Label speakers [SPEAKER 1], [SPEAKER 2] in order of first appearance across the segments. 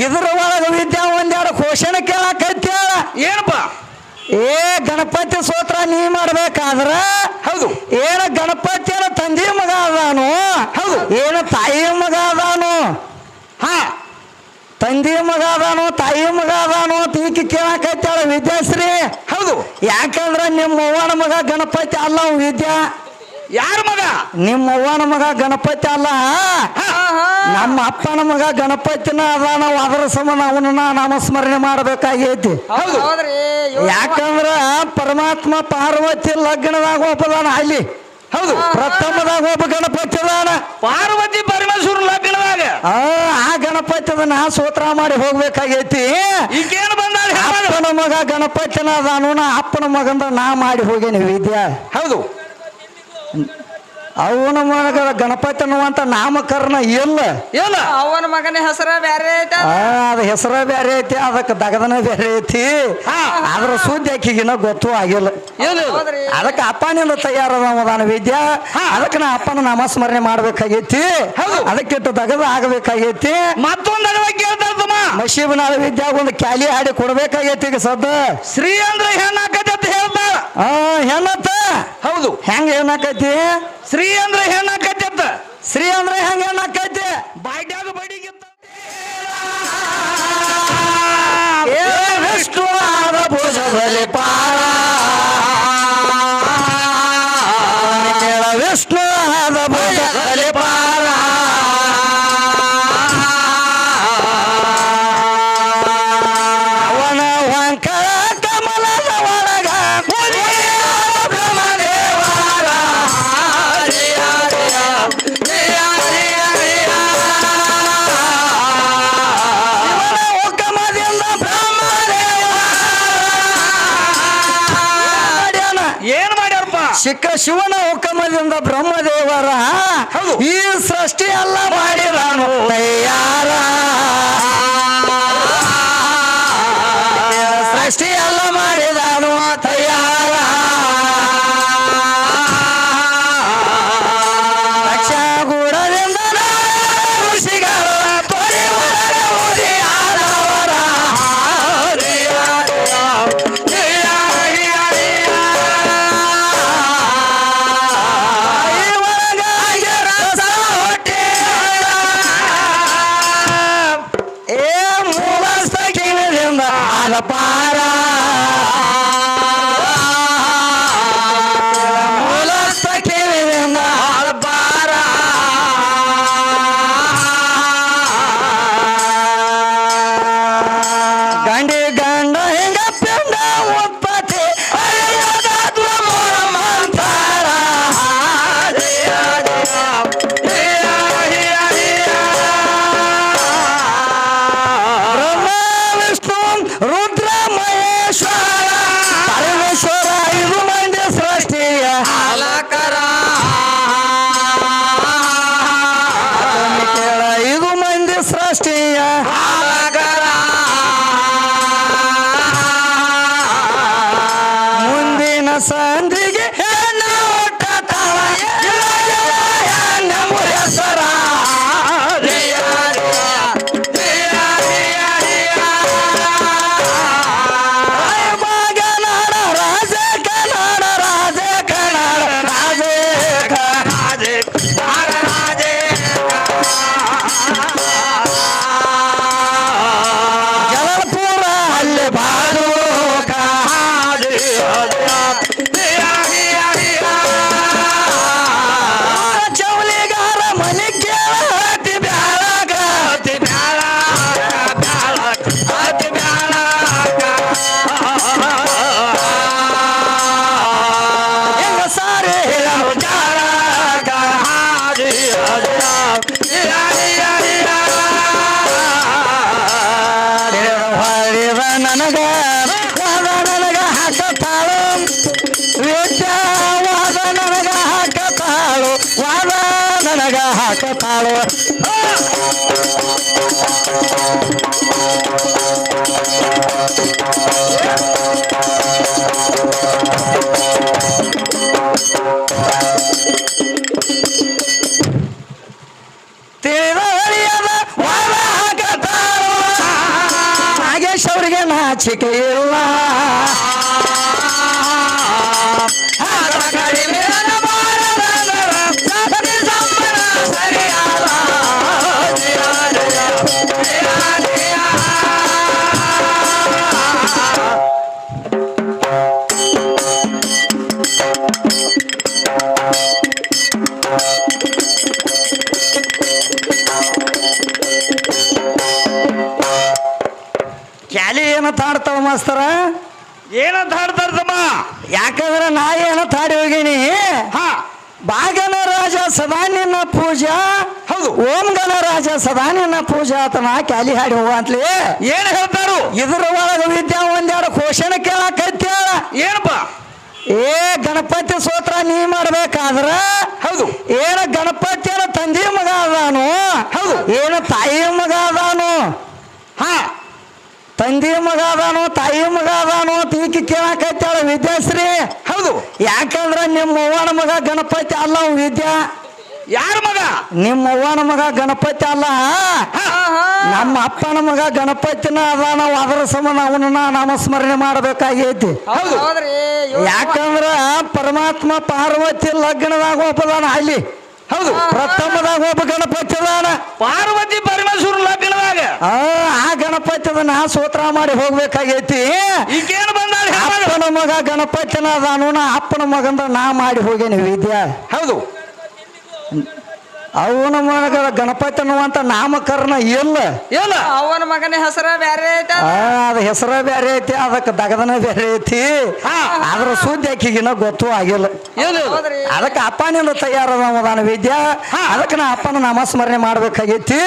[SPEAKER 1] ಇದ್ರ ಒಳಗ ವಿದ್ಯಾ ಒಂದೆರಡು ಕ್ವಶನ್ ಕೇಳಕೈತಿ.
[SPEAKER 2] ಏನಪ್ಪ?
[SPEAKER 1] ಗಣಪತಿ ಸ್ತೋತ್ರ ನೀ ಮಾಡ್ಬೇಕಾದ್ರ
[SPEAKER 2] ಹೌದು
[SPEAKER 1] ಏನ ಗಣಪತಿ ತಂದೆ ಮಗ ಅದಾನು,
[SPEAKER 2] ಹೌದು
[SPEAKER 1] ಏನ ತಾಯಿ ಮಗ ಅದಾನು,
[SPEAKER 2] ಹಾ
[SPEAKER 1] ತಂದೆ ಮಗ ಅದಾನು ತಾಯಿ ಮಗ ಅದಾನು ತೀಕಿ ಕೇಳಕೈತಾಳ ವಿದ್ಯಾಶ್ರೀ.
[SPEAKER 2] ಹೌದು
[SPEAKER 1] ಯಾಕಂದ್ರ ನಿಮ್ಮ ಅವ್ವನ ಮಗ ಗಣಪತಿ ಅಲ್ಲ ವಿದ್ಯಾ.
[SPEAKER 2] ಯಾರ ಮಗ? ನಿಮ್ಮ
[SPEAKER 1] ಅವ್ವನ ಮಗ ಗಣಪತಿ ಅಲ್ಲ, ನಮ್ಮ ಅಪ್ಪನ ಮಗ ಗಣಪತಿನ ಅದಾನ. ಅದರ ಸಂಬಂಧ ಅವನನ್ನ ನಾಮಸ್ಮರಣೆ ಮಾಡಬೇಕಾಗೈತಿ. ಯಾಕಂದ್ರ ಪರಮಾತ್ಮ ಪಾರ್ವತಿ ಲಗ್ನದಾಗ ಒಬ್ಬದಾನ ಅಲ್ಲಿ.
[SPEAKER 2] ಹೌದು
[SPEAKER 1] ಪ್ರಥಮದಾಗ ಒಬ್ಬ ಗಣಪತಿ ಅದಾನ,
[SPEAKER 2] ಪಾರ್ವತಿ ಪರಮೇಶ್ವರ ಲಗ್ನದಾಗ.
[SPEAKER 1] ಆ ಗಣಪತಿ ಅದನ್ನ ಸ್ತೋತ್ರ ಮಾಡಿ ಹೋಗ್ಬೇಕಾಗೈತಿ.
[SPEAKER 2] ಈಗೇನು ಬಂದ?
[SPEAKER 1] ಅಪ್ಪನ ಮಗ ಗಣಪತಿನ ಅದಾನು, ನಾ ಅಪ್ಪನ ಮಗಂದ ನಾ ಮಾಡಿ ಹೋಗೇನಿ ವಿದ್ಯಾ.
[SPEAKER 2] ಹೌದು
[SPEAKER 1] ಅವನ ಮಗ ಗಣಪತಿ ಅನ್ನುವಂತ ನಾಮಕರಣ ಇಲ್ಲ.
[SPEAKER 3] ಅವನ ಮಗನ ಹೆಸರ ಬ್ಯಾರೆ ಐತ,
[SPEAKER 1] ಅದ ಹೆಸರ ಬ್ಯಾರೆ ಐತಿ, ಅದಕ್ಕೆ ದಗದನ ಬ್ಯಾರೆ ಐತಿ. ಅದ್ರ ಸುದ್ದಿ ಆಕಿಗಿನ ಗೊತ್ತೂ ಆಗಿಲ್ಲ. ಅದಕ್ಕೆ ಅಪ್ಪನಿಂದ ತಯಾರದಾನ ವಿದ್ಯಾ. ಅದಕ್ಕೆ ನಾ ಅಪ್ಪನ ನಾಮಸ್ಮರಣೆ ಮಾಡ್ಬೇಕಾಗೈತಿ. ಅದಕ್ಕಿಟ್ಟು ದಗದ ಆಗಬೇಕಾಗೈತಿ.
[SPEAKER 2] ಮತ್ತೊಂದು
[SPEAKER 1] ಮಶೀಬನಾಳ ವಿದ್ಯಾ ಒಂದು ಕ್ಯಾಲಿ ಹಾಡಿ ಕೊಡ್ಬೇಕಾಗೈತಿ. ಈಗ ಸದ್ದ
[SPEAKER 2] ಶ್ರೀ ಅಂದ್ರೆ ಹೆಣ್ಣಾಕತಿ ಅಂತ ಹೇಳ್ತಾರ.
[SPEAKER 1] ಹೆಣ್ಣತ್ತ.
[SPEAKER 2] ಹೌದು
[SPEAKER 1] ಹೆಂಗ ಏನಾಕೈತಿ?
[SPEAKER 2] ಶ್ರೀ ಅಂದ್ರೆ ಹೆಣ್ಣಾಕತಿ ಅಂತ.
[SPEAKER 1] ಶ್ರೀ ಅಂದ್ರೆ ಹೆಂಗ ಏನಾಕೈತಿ?
[SPEAKER 2] ಬಾಯ್ಡ್ಯಾಗ ಬಡಿಗಿಂತ
[SPEAKER 1] ವಿಷ್ಣು ಆದ ಭುಜದಲ್ಲಿ ಪಾರ, ವಿಷ್ಣು ಆದ ಭುಜದಲ್ಲಿ ಪಾರ, ಅವನ ವಂಕರ ಕಮಲದ ಒಳಗ ಶಿವನ ಹುಕಮದಿಂದ ಬ್ರಹ್ಮದೇವರ ಈ ಸೃಷ್ಟಿ ಎಲ್ಲ ಮಾಡಿದಾನು ತಯಾರ, ಸೃಷ್ಟಿ ಎಲ್ಲ ಮಾಡಿದಾನು ತಯಾರ. ಲಕ್ಷಗೂಡದಿಂದ ಋಷಿಗಳು ಪಾರ ಮೂಲಸ್ಥ ಕೇಳಿದ ಪಾರ. ಗಂಡಿ ಗಂಡ ಹಿಂಗ ಪಿಂಡ ಉತ್ಪತ್ತಿ ಮಂತಾರ. ರುದ್ರ ಮಹೇಶ್ವರ ಪರಮೇಶ್ವರ ಇದು ಮಂದಿ ಸೃಷ್ಟಿಯ ಅಲಕರ. ಇದು ಮಂದಿ ಸೃಷ್ಟಿಯ ಅಲಕರ. ಮುಂದಿನ ಸಂಧಿಗೆ ಹೆಣ್ಣು ಹುಟ್ಟತಾಳ ನಮ್ಮ ಹೆಸರ. ನನಗ ನನಗ ಹಾಕತಾಳು ವಿದ್ಯಾವಾದ ನನಗ ಹಾಕತಾಳು ವಾದ ನನಗ ಹಾಕತಾಳು. ತಿಳಿದ ಹೊಳಿಯದ ವಾದ ಹಾಕತಾಳು ಅವ್ರಿಗೆ ನಾಚಿಕೆ ಇಲ್ಲ ಕ್ಯಾಲಿ ಏನಂತ ಹಾಡ್ತಾವ ಮಾಸ್ತರ
[SPEAKER 2] ಏನಂತ ಹಾಡ್ತಾರಮ್ಮ
[SPEAKER 1] ಯಾಕಂದ್ರೆ ನಾ ಏನಂತ ಹಾಡಿ ಹೋಗಿನಿ
[SPEAKER 2] ಹಾ
[SPEAKER 1] ಬಾಗನ ರಾಜ ಸದಾ ನಿನ್ನ ಪೂಜಾ
[SPEAKER 2] ಹೌದು
[SPEAKER 1] ಓಂ ಗಣರಾಜ ಸದಾ ನಿನ್ನ ಪೂಜಾ ಆತ ನಾ ಕ್ಯಾಲಿ ಹಾಡಿ ಹೋಗ ಅಂತಲಿ
[SPEAKER 2] ಏನ್ ಹೇಳ್ತಾರು
[SPEAKER 1] ಇದ್ರ ಒಳಗ ವಿದ್ಯಾ ಒಂದೆರಡು ಕ್ವಶನ್ ಕೇಳಕತ್ಯಾಳ
[SPEAKER 2] ಏನಪ್ಪ
[SPEAKER 1] ಏ ಗಣಪತಿ ಸ್ತೋತ್ರ ನೀ ಮಾಡ್ಬೇಕಾದ್ರ
[SPEAKER 2] ಹೌದು
[SPEAKER 1] ಏನ ಗಣಪತಿಯನ ತಂದೆ ಮಗ ಅದಾನು
[SPEAKER 2] ಹೌದು
[SPEAKER 1] ಏನ ತಾಯಿ ಮಗ ಅದಾನು
[SPEAKER 2] ಹಾ
[SPEAKER 1] ತಂದೆ ಮಗ ಅದಾನು ತಾಯಿ ಮಗ ಅದಾನು ಅಂತ ಈಕಿ ಕೇಳಕತ್ತಾಳ ವಿದ್ಯಾಶ್ರೀ
[SPEAKER 2] ಹೌದು
[SPEAKER 1] ಯಾಕಂದ್ರ ನಿಮ್ಮ ಅವ್ವನ ಮಗ ಗಣಪತಿ ಅಲ್ಲ ಅವ ವಿದ್ಯಾ
[SPEAKER 2] ಯಾರ ಮಗ
[SPEAKER 1] ನಿಮ್ಮ ಅವ್ವನ ಮಗ ಗಣಪತಿ ಅಲ್ಲ ನಮ್ಮ ಅಪ್ಪನ ಮಗ ಗಣಪತಿನ ಅದ ನಾವು ಅದರ ಸಂಬಂಧ ಅವನನ್ನ ನಾಮಸ್ಮರಣೆ ಮಾಡಬೇಕಾಗೈತಿ
[SPEAKER 2] ಹೌದು
[SPEAKER 3] ಹೌದ್ರಿ
[SPEAKER 1] ಯಾಕಂದ್ರ ಪರಮಾತ್ಮ ಪಾರ್ವತಿ ಲಗ್ನದಾಗ ಒಬ್ಬದಾನ ಅಲ್ಲಿ
[SPEAKER 2] ಹೌದು
[SPEAKER 1] ಪ್ರಥಮದಾಗ ಒಬ್ಬ ಗಣಪತಿ ಅದಾನ
[SPEAKER 2] ಪಾರ್ವತಿ ಪರಮೇಶ್ವರ ಲಗ್ನದಾಗ
[SPEAKER 1] ಆ ಗಣಪತಿ ನಾ ಸ್ತೋತ್ರ ಮಾಡಿ ಹೋಗ್ಬೇಕಾಗೈತಿ
[SPEAKER 2] ಈಗೇನು ಬಂದಾಳ
[SPEAKER 1] ಅಪ್ಪನ ಮಗ ಗಣಪತಿನ ಅದಾನು ನಾ ಅಪ್ಪನ ಮಗಂದ ನಾ ಮಾಡಿ ಹೋಗೇನಿ ವಿದ್ಯಾ
[SPEAKER 2] ಹೌದು
[SPEAKER 1] ಅವನ ಮಗ ಗಣಪತಿ ಅನ್ನುವಂತ ನಾಮಕರಣ ಇಲ್ಲ
[SPEAKER 2] ಇಲ್ಲ
[SPEAKER 3] ಅವನ ಮಗನ ಹೆಸರ ಬ್ಯಾರೆ ಐತ
[SPEAKER 1] ಅದ ಹೆಸರ ಬೇರೆ ಐತಿ ಅದಕ್ಕೆ ದಗದನ ಬೇರೆ ಐತಿ ಅದ್ರ ಸುದ್ದಿ ಆಕಿಗಿನ ಗೊತ್ತೂ ಆಗಿಲ್ಲ
[SPEAKER 3] ಹೌದ್ರಿ
[SPEAKER 1] ಅದಕ್ಕೆ ಅಪ್ಪನಿಂದ ತಯಾರದ ವಿದ್ಯಾ ಅದಕ್ಕೆ ನಾ ಅಪ್ಪನ ನಾಮಸ್ಮರಣೆ ಮಾಡ್ಬೇಕಾಗೈತಿ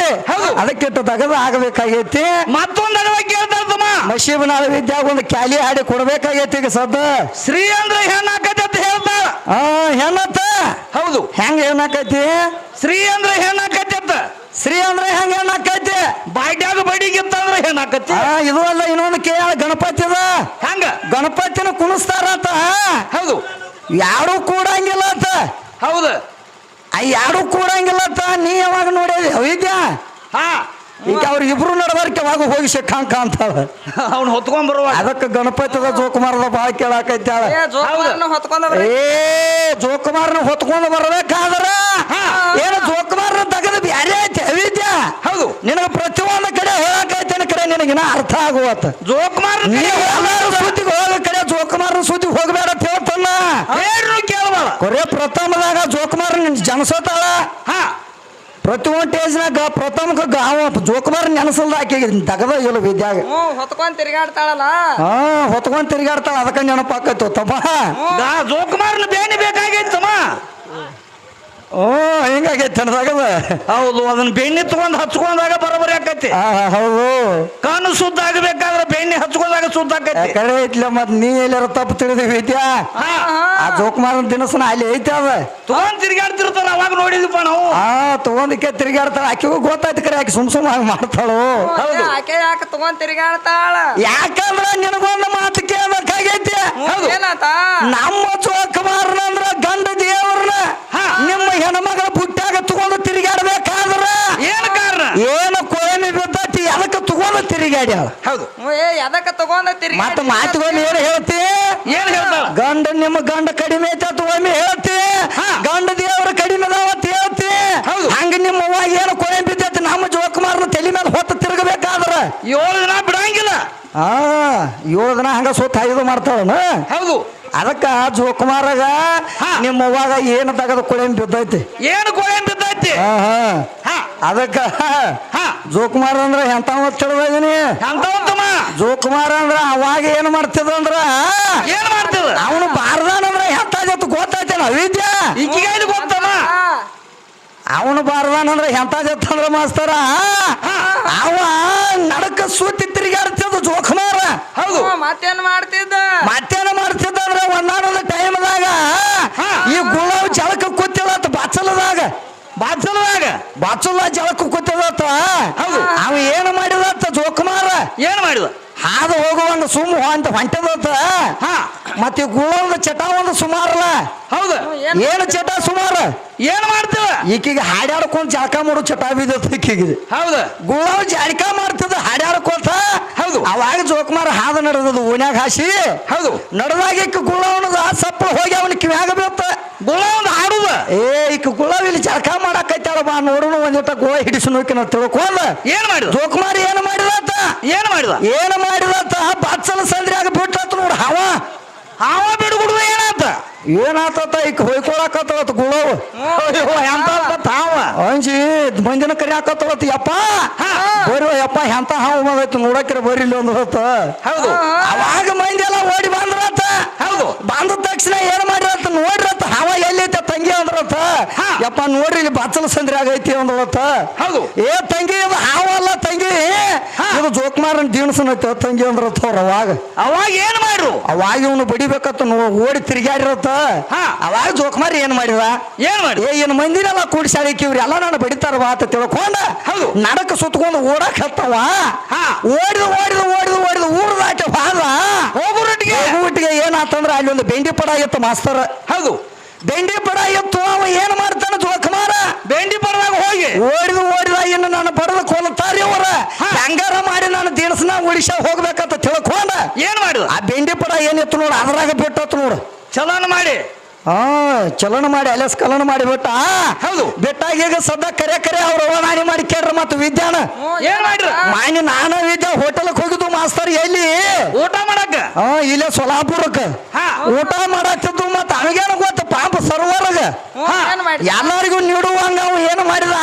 [SPEAKER 1] ಅದಕ್ಕಿಟ್ಟು ದಗದ ಆಗಬೇಕಾಗೈತಿ
[SPEAKER 2] ಮತ್ತೊಂದು ಅಡವ ಕೇಳ್ತಾರಮ್ಮ
[SPEAKER 1] ನಶೀಬನಾಳ ವಿದ್ಯಾಗ ಒಂದು ಕ್ಯಾಲಿ ಹಾಡಿ ಕೊಡ್ಬೇಕಾಗೈತಿ ಈಗ ಸದ್ದ
[SPEAKER 2] ಶ್ರೀ ಅಂದ್ರೆ ಹೆಣ್ಣಾಕತಿ ಅಂತ ಹೇಳ್ತಾರ
[SPEAKER 1] ಹೆಣ್ಣತ್ತ
[SPEAKER 2] ಹೌದು
[SPEAKER 1] ಹೆಂಗ ಏನಾಕೈತಿ
[SPEAKER 2] ಶ್ರೀ ಅಂದ್ರೆ ಹೆಣ್ಣಾಕತಿ ಅಂತ
[SPEAKER 1] ಶ್ರೀ ಅಂದ್ರೆ ಹೆಂಗ ಏನಾಕೈತಿ
[SPEAKER 2] ಬಾಡ್ಯಾಗ ಬಡಿಗಿತ್ತಂದ್ರೆ ಹೆಣ್ಣಾಕತಿ
[SPEAKER 1] ಇದು ಅಲ್ಲ ಇನ್ನೊಂದು ಕೇಳ ಗಣಪತಿ ಅದ
[SPEAKER 2] ಹಂಗ
[SPEAKER 1] ಗಣಪತಿನ ಕುಣಿಸ್ತಾರಂತ
[SPEAKER 2] ಹೌದು
[SPEAKER 1] ಯಾರು ಕೂಡಂಗಿಲ್ಲ ಅಂತ
[SPEAKER 2] ಹೌದು
[SPEAKER 1] ಯಾರು ಕೂಡಂಗಿಲ್ಲ ಅಂತ ನೀ ಯಾವಾಗ ನೋಡಿದಿ ವಿದ್ಯಾ
[SPEAKER 2] ಹಾ
[SPEAKER 1] ಈಗ ಅವ್ರ ಇಬ್ರು ನಡಬಾರ್ಕೆ ಯಾವಾಗ ಹೋಗಿ ಸಿಕ್ಕಂಕ ಅಂತಾಳ
[SPEAKER 2] ಅವ್ನು ಹೊತ್ಕೊಂಡ್ ಬರುವ
[SPEAKER 1] ಅದಕ್ಕೆ ಗಣಪತಿದ ಜೋಕುಮಾರದ ಬಾಳ ಕೇಳಾಕೈತಾಳ
[SPEAKER 3] ಹೊತ್ಕೊಂಡ
[SPEAKER 1] ಜೋಕುಮಾರನ ಹೊತ್ಕೊಂಡು ಬರ್ಬೇಕಾದ್ರ ಏನು ಜೋಕುಮಾರನ ತಗದ ಬ್ಯಾರೆ ಐತಿ ವಿದ್ಯಾ
[SPEAKER 2] ಹೌದು
[SPEAKER 1] ನಿನಗ ಪ್ರತಿಯೊಂದು ಕಡೆ ಹೇಳಕೈತೇನ ಕಡೆ ನಿನಗಿನ ಅರ್ಥ ಆಗುವತ್ತ
[SPEAKER 2] ಜೋಕುಮಾರ್
[SPEAKER 1] ಸುದ್ದಿಗೆ ಹೋಗ ಕಡೆ ಜೋಕುಮಾರನ ಸುದ್ದಿಗೆ ಹೋಗ್ಬೇಡ ಅಂತ ಹೇಳ್ತಾನ
[SPEAKER 2] ಕೇಳಬಾರ
[SPEAKER 1] ಕೊರೆ ಪ್ರಥಮದಾಗ ಜೋಕುಮಾರ ಜನಸೋತಾಳ
[SPEAKER 2] ಹಾ
[SPEAKER 1] ಪ್ರತಿಯೊಂದು ಟೇಜ್ನಾಗ ಪ್ರಥಮಕ್ಕೆ ಗಾವ ಜೋಕುಮಾರ ನೆನಸಲ್ದ ಆಕೆಗೆ ತಗದ ಇಲ್ಲ ವಿದ್ಯಾಗ
[SPEAKER 3] ಹೊತ್ಕೊಂಡ್ ತಿರ್ಗಾಡ್ತಾಳಲ್ಲ
[SPEAKER 1] ಹೊತ್ಕೊಂಡ್ ತಿರ್ಗಾಡ್ತಾಳ ಅದಕ್ಕೆ ನೆನಪಾಕೈತು ತಮ್ಮ
[SPEAKER 2] ಜೋಕುಮಾರ್ನ ಬೇಣಿ ಬೇಕಾಗೈತಮ್ಮ
[SPEAKER 1] ಹಿಂಗಾಗೈತೆ ನನಗದ
[SPEAKER 2] ಹೌದು ಅದನ್ನ ಬೆಣ್ಣೆ ತಗೊಂಡ್ ಹಚ್ಕೊಂಡಾಗ ಬರೋಬರಿ ಆಕೈತಿ
[SPEAKER 1] ಹೌದು
[SPEAKER 2] ಕಣ್ಣು ಸುದ್ದ ಆಗಬೇಕಾದ್ರೆ ಬೆಣ್ಣೆ ಹಚ್ಕೊಂಡಾಗ ಸುದ್ದ ಆಕೈತಿ
[SPEAKER 1] ಕಡೆ ಐತ್ಲ ಮತ್ ನೀ ಎಲ್ಲಾರ ತಪ್ಪು ತಿಳಿದಿ ವಿದ್ಯಾ ಆ ಜೋಕುಮಾರನ ದಿನಸನ ಅಲ್ಲಿ ಐತೆ ಅದ
[SPEAKER 2] ತಗೊಂಡ್ ತಿರ್ಗಾಡ್ತಿರ್ತಾರ ಅವಾಗ ನೋಡಿದ್ವಿ ನಾವು
[SPEAKER 1] ತಗೊಂಡಿಕ್ಕೆ ತಿರ್ಗಾಡ್ತಾಳ ಆಕೆಗೂ ಗೊತ್ತಾಯ್ತು ಕರೆ ಆಕೆ ಸುಮ್ ಹಾಗೆ ಮಾಡ್ತಾಳು
[SPEAKER 3] ಆಕೆ ಯಾಕೆ ತಗೊಂಡ್ ತಿರ್ಗಾಡ್ತಾಳ
[SPEAKER 1] ಯಾಕಂದ್ರ ನಿನಗೊಂದು ಮಾತು ಕೇಳಬೇಕಾಗೈತಿ
[SPEAKER 3] ಏನಾತ
[SPEAKER 1] ನಮ್ಮ ಜೋಕುಮಾರನಂದ್ರ ಗಂಡ ದೇವ್ರನ್ನ ನಿಮ್ಮ ಹೆಣ್ಮಗಳ ಬುಟ್ಟಾಗ ತಗೊಂಡು ತಿರುಗಾಡ್ಬೇಕಾದ್ರ
[SPEAKER 2] ಏನ್ ಕಾರಣ
[SPEAKER 1] ಏನು ಕೊಳಮಿ ಬಿದ್ದತಿ ಅದಕ್ಕೆ ತಗೊಂಡು ತಿರುಗಾಡ್ಯಾಳ
[SPEAKER 2] ಹೌದು
[SPEAKER 3] ಎದಕ್ಕ ತಗೊಂಡ ತಿರ್ಗಿ
[SPEAKER 1] ಮತ್ತೆ ಮಾತುಗಳು ಏನು ಹೇಳ್ತಿ
[SPEAKER 2] ಏನ್ ಹೇಳ್ತಾಳ
[SPEAKER 1] ಗಂಡ ನಿಮ್ಮ ಗಂಡ ಕಡಿಮೆ ಐತೆ ಒಮ್ಮೆ ಹೇಳ್ತಿ ಗಂಡ ದೇವ್ರ ಕಡಿಮೆ ಅದಾವತ್ ಹೇಳ್ತಿ ಹಂಗ ನಿಮ್ಮ ಅವ್ವಾಗ ಏನು ಕೊಳಮಿ ಬಿದ್ದತಿ ನಮ್ಮ ಜೋಕುಮಾರನ ತಲೆ ಮೇಲೆ ಹೊತ್ತು ತಿರುಗಬೇಕಾದ್ರ
[SPEAKER 2] 7 ದಿನ ಬಿಡಂಗಿಲ್ಲ
[SPEAKER 1] 7 ದಿನ ಹಂಗ ಸುತ್ತ 5 ಮಾಡ್ತಾಳ
[SPEAKER 2] ಹೌದು
[SPEAKER 1] ಅದಕ್ಕ ಜೋಕುಮಾರಾಗ ನಿಮ್ಮ ಅವ್ವಾಗ ಏನು ತಗದ ಕೊಳಮಿ ಬಿದ್ದೈತಿ
[SPEAKER 2] ಏನು ಕೊಳೆ ಬಿದ್ದೈತಿ
[SPEAKER 1] ಅದಕ್ಕ ಜೋಕುಮಾರ ಅಂದ್ರ ಎಂತ ತಿಳಿದೀನಿ
[SPEAKER 2] ಅಂತವತ್ತಮ್ಮ
[SPEAKER 1] ಜೋಕುಮಾರ ಅಂದ್ರ ಅವಾಗ ಏನ್ ಮಾಡ್ತಿದಂದ್ರ
[SPEAKER 2] ಏನ್ ಮಾಡ್ತಿದ
[SPEAKER 1] ಅವನು ಬಾರ್ದಾನಂದ್ರ ಎಂತ ಜೊತೆ ಗೊತ್ತಾಯ್ತೇನ ವಿದ್ಯಾ
[SPEAKER 2] ಈಗೀಗ ಗೊತ್ತಮ್ಮ
[SPEAKER 1] ಅವನು ಬಾರ್ದಾನಂದ್ರ ಎಂತ ಜೊತೆ ಅಂದ್ರ ಮಾಸ್ತರ ಅವ ನಡಕ ಸುತ್ತಿ ತಿರುಗಾಡ್ತಿದ್ದ ಜೋಕುಮಾರ
[SPEAKER 2] ಹೌದು
[SPEAKER 3] ಮತ್ತೇನ್ ಮಾಡ್ತಿದ್ದ
[SPEAKER 1] ಮತ್ತೇನ ಮಾಡ್ತಿದ್ದ ಅಂದ್ರ ಒಂದಾನೊಂದು ಟೈಮ್ದಾಗ ಈ ಗುಲಾಬ್ ಜಳಕ ಕೂತಿಲ್ಲತ್ತ ಬಾಚಲ ಜಳಕ ಕೂತಿದತ್ತ ಅವ ಏನು ಮಾಡಿದತ್ತ ಜೋಕುಮಾರ
[SPEAKER 2] ಏನ್ ಮಾಡಿದ
[SPEAKER 1] ಹಾದು ಹೋಗುವಂಗ ಸುಮ್ಮ ಅಂತ ಹೊಂಟದತ್ತ ಮತ್ತೆ ಗುಳದ ಚಟ ಒಂದು ಸುಮಾರಲ್ಲ
[SPEAKER 2] ಹೌದು
[SPEAKER 1] ಏನು ಚಟ ಸುಮಾರ
[SPEAKER 2] ಏನ್ ಮಾಡ್ತೀವ
[SPEAKER 1] ಈಕಿಗೆ ಹಾಡ್ಯಾಡ್ಕೊಂಡ್ ಜಳಕ ಮಾಡೋ ಚಟ ಬಿದ್ದತ್ತ ಈಕಿಗೆ
[SPEAKER 2] ಹೌದು
[SPEAKER 1] ಗುಳವ್ ಜಳಕ ಮಾಡ್ತಿದ್ದ ಹಾಡ್ಯಾಡ್ಕೋತ
[SPEAKER 2] ಹೌದು
[SPEAKER 1] ಅವಾಗ ಜೋಕುಮಾರ ಹಾದ ನಡೆದದು ಓನ್ಯಾಗ ಹಾಸಿ
[SPEAKER 2] ಹೌದು
[SPEAKER 1] ನಡೆದಾಗ ಇಕ್ಕ ಗುಳವನದ ಸಪ್ಪ ಹೋಗಿ ಅವನ ಕಿವ್ಯಾಗ ಬೀಳ್ತ
[SPEAKER 2] ಗುಳ ಒಂದು ಹಾಡುದ
[SPEAKER 1] ಇಕ್ಕ ಗುಳವಿಲ್ಲಿ ಜಳಕ ಮಾಡಾಕೈತಾಳ ಬಾ ನೋಡೋಣ ಒಂದಿಟ ಗೋಳ ಹಿಡಿಸು ನೋಕಿನ ತಿಳ್ಕೊಂಡ
[SPEAKER 2] ಏನ್ ಮಾಡಿದ
[SPEAKER 1] ಜೋಕುಮಾರ ಏನು ಮಾಡಿದಾತ ಏನು ಮಾಡಿದಾತ ಬಾತ್ಸಲ ಸಂದ್ರ್ಯಾಗ ಬಿಟ್ಟಾತ ನೋಡ
[SPEAKER 2] ಹಾವ ಬಿಡುಗುಡುವ
[SPEAKER 1] ಏನಾತ ಇಕ್ಕ ಹೊಯ್ಕೊಳಕತ್ತವತ್ ಗುಳವು
[SPEAKER 2] ಎಂತ ಹಾವ
[SPEAKER 1] ಅಂಜಿ ಮಂದಿನ ಕರಿಯಾಕತ್ತವತ್ ಯಪ್ಪ ಬರೋ ಯಪ್ಪ ಎಂತ ಹಾವು ಬಂದೈತಿ ನೋಡಕ್ಕಿರ ಬರಿಲಿ ಒಂದು ಹೊತ್ತ
[SPEAKER 2] ಹೌದು
[SPEAKER 1] ಅವಾಗ ಮಂದಿ ಎಲ್ಲ ಓಡಿ ಬಂದ್ರತ್ತ
[SPEAKER 2] ಹೌದು
[SPEAKER 1] ಬಂದ ತಕ್ಷಣ ಏನ್ ಮಾಡಿರತ್ತ ನೋಡ್ರತ್ತ ಹಾವ ಎಲ್ಲೈತೆ ತಂಗಿ ಅಂದ್ರತ್ತ ಯಪ್ಪ ನೋಡ್ರಿ ಇಲ್ಲಿ ಬಾಚಲ ಸಂದ್ರಿ ಆಗೈತಿ ಅಂದ್ರತ್ತ
[SPEAKER 2] ಹೌದು
[SPEAKER 1] ಏ ತಂಗಿ ಇದು ಹಾವಲ್ಲ ತಂಗಿ ಇದು ಜೋಕುಮಾರನ್ ದೀಣಸನೈತೆ ತಂಗಿ ಅಂದ್ರತ್ತ ಅವ್ರ
[SPEAKER 2] ಅವಾಗ ಏನ್ ಮಾಡ್ರು
[SPEAKER 1] ಅವಾಗ ಇವನು ಬಡಿಬೇಕತ್ತ ಓಡಿ ತಿರ್ಗಾಡಿರತ್ತ ಅವಾಗ ಜೋಕುಮಾರ ಏನ್ ಮಾಡಿದ ಏನ್ ಮಂದಿನೆಲ್ಲ ಕೂಡಿಸಾಡಿಕಿ ಇವ್ರೆಲ್ಲ ನಾನು ಬಡಿತಾರ ಬಾ ಅಂತ ತಿಳ್ಕೊಂಡ ನಡಕ ಸುತ್ಕೊಂಡು ಓಡಕ್ ಹತ್ತವ ಓಡಿದ ಊರ್ ದಾಟ ಬಾದ ಹೋಗುಟ್ಟಿಗೆ ಏನಾತಂದ್ರ ಅಲ್ಲಿ ಒಂದು ಬೆಂಡಿ ಪಡ ಇತ್ತು ಮಾಸ್ತರ್
[SPEAKER 2] ಹೌದು
[SPEAKER 1] ಬೆಂಡಿ ಪಡ ಇತ್ತು ಅವ ಏನ್ ಮಾಡ್ತಾನ ಜೋಕುಮಾರ
[SPEAKER 2] ಬೆಂಡಿ ಪಡದಾಗ ಹೋಗಿ
[SPEAKER 1] ಓಡಿದ ಇನ್ನು ನಾನು ಬಡದ ಕೊಲ್ತಾರಿ ಅವರ ಹೆಂಗಾರ ಮಾಡಿ ನಾನು ದಿನಸನ ಒಡಿಶಾ ಹೋಗ್ಬೇಕಂತ ತಿಳ್ಕೊಂಡ
[SPEAKER 2] ಏನ್ ಮಾಡಿದ
[SPEAKER 1] ಆ ಬೆಂಡಿ ಪಡ ಏನಿತ್ತು ನೋಡು ಅದ್ರಾಗ ಬಿಟ್ಟತ್ತು ನೋಡು
[SPEAKER 2] ಚಲನ ಮಾಡಿ
[SPEAKER 1] ಚಲನ ಮಾಡಿ ಅಲೆಸ್ ಕಲನ ಮಾಡಿ ಬಿಟ್ಟ
[SPEAKER 2] ಹೌದು
[SPEAKER 1] ಬಿಟ್ಟಾಗ ಈಗ ಸದ್ದ ಕರೆ ಅವ್ರ ಅವನಾನಿ ಮಾಡಿ ಕೇಳ್ರ ಮತ್ತು ವಿದ್ಯಾನ
[SPEAKER 2] ಏನ್ ಮಾಡ್ರ
[SPEAKER 1] ಮಾನಿ ನಾನ ವಿದ್ಯಾ ಹೋಟೆಲ್ಗೆ ಹೋಗಿದ್ದು ಮಾಸ್ತರ್ ಎಲ್ಲಿ
[SPEAKER 2] ಊಟ ಮಾಡಕ
[SPEAKER 1] ಇಲ್ಲೇ ಸೊಲಾಪುರಕ್ಕ ಊಟ ಮಾಡತ್ತಿದ್ದು ಮತ್ತ ಅವಗೇನ ಗೊತ್ತ ಪಾಪ ಸರ್ವರ್ಗ ಎಲ್ಲರಿಗೂ ನೀಡುವಂಗ ಅವ ಏನು ಮಾಡಿದ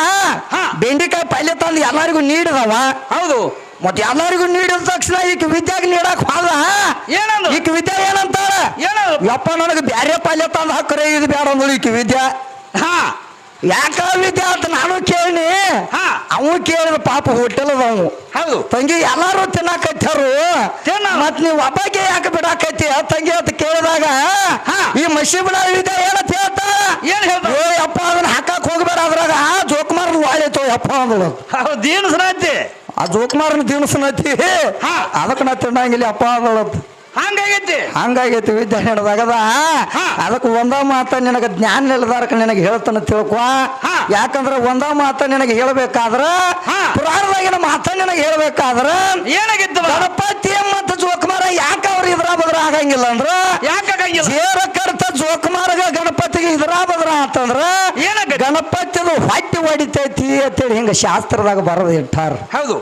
[SPEAKER 1] ಬೆಂಡಿಕಾಯಿ ಪಲ್ಯ ತಂದು ಎಲ್ಲರಿಗೂ ನೀಡಿದವ
[SPEAKER 2] ಹೌದು
[SPEAKER 1] ಮತ್ ಎಲ್ಲರಿಗೂ ನೀಡಿದ ತಕ್ಷಣ ಈಗ ವಿದ್ಯಾಗ ನೀಡಕ್ ಹೋದ ಈಗ ವಿದ್ಯಾ ಏನಂತಾಳ ಯಪ್ಪ ನನಗೆ ಬ್ಯಾರೆ ಪಲ್ಯ ತಂದು ಹಾಕ್ರೆ ಇದು ಬೇಡ ಅಂದ್ರು ಈಕ ವಿದ್ಯಾ ಯಾಕ ವಿದ್ಯಾ ಅಂತ ನಾನು ಕೇಳಿ ಅವ ಕೇಳಿದ ಪಾಪ ಹೋಟೆಲ್ ಅವು
[SPEAKER 2] ಹೌದು
[SPEAKER 1] ತಂಗಿ ಎಲ್ಲಾರು ತಿನ್ನಾಕತ್ಯಾರು ಮತ್ ನೀವ್ ಒಬ್ಬಗೆ ಯಾಕೆ ಬಿಡಾಕೈತಿ ತಂಗಿ ಅಂತ ಕೇಳಿದಾಗ ಈ ಮಸೀಬನ ವಿದ್ಯಾ ಏನಂತ ಹೇಳ್ತಾ ಏ ಅಪ್ಪ ಅದನ್ನ ಹಾಕಕ್ ಹೋಗ್ಬೇಡ ಅದ್ರಾಗ ಜೋಕುಮಾರ್ ವಾಳಿತು ಯಪ್ಪ ಅಂದಳು
[SPEAKER 2] ದೀನಸನೈತಿ
[SPEAKER 1] ಆ ಜೋಕುಮಾರನ ದಿನಸನೈತಿ ಅದಕ್ಕೆ ನಾ ತಿನ್ನಂಗಿಲ್ಲ ಅಪ್ಪ ಅಂದಳತ್ ಹಂಗಾಗೈತಿ ವಿದ್ಯೆ ಹಿಡ್ದಾಗದ ಅದಕ್ಕೆ ಒಂದ ಮಾತ ನಿನಗ ಜ್ಞಾನ ಇಲ್ಲದಾರಕ ನಿನಗೆ ಹೇಳ್ತಾನ ತಿಳ್ಕೊ ಯಾಕಂದ್ರ ಒಂದ ಮಾತ ನಿನಗೆ ಹೇಳ್ಬೇಕಾದ್ರ ಪುರಾಣದಾಗಿನ ಮಾತ ನಿನಗೆ ಹೇಳ್ಬೇಕಾದ್ರ
[SPEAKER 2] ಏನಾಗಿತ್ತು
[SPEAKER 1] ಗಣಪತಿ ಮತ್ತು ಜೋಕುಮಾರ ಯಾಕ ಅವ್ರ ಇದ್ರ ಬದ್ರ ಆಗಂಗಿಲ್ಲ ಅಂದ್ರ ಜೇರ ಕರ್ತ ಜೋಕುಮಾರಗ ಗಣಪತಿಗೆ ಇದ್ರ ಬದ್ರ ಅಂತಂದ್ರ ಗಣಪತಿದು ಹೊಟ್ಟಿ ಹೊಡಿತೈತಿ ಅಂತೇಳಿ ಹಿಂಗ ಶಾಸ್ತ್ರದಾಗ ಬರದ್ ಇಟ್ಟಾರ
[SPEAKER 2] ಹೌದು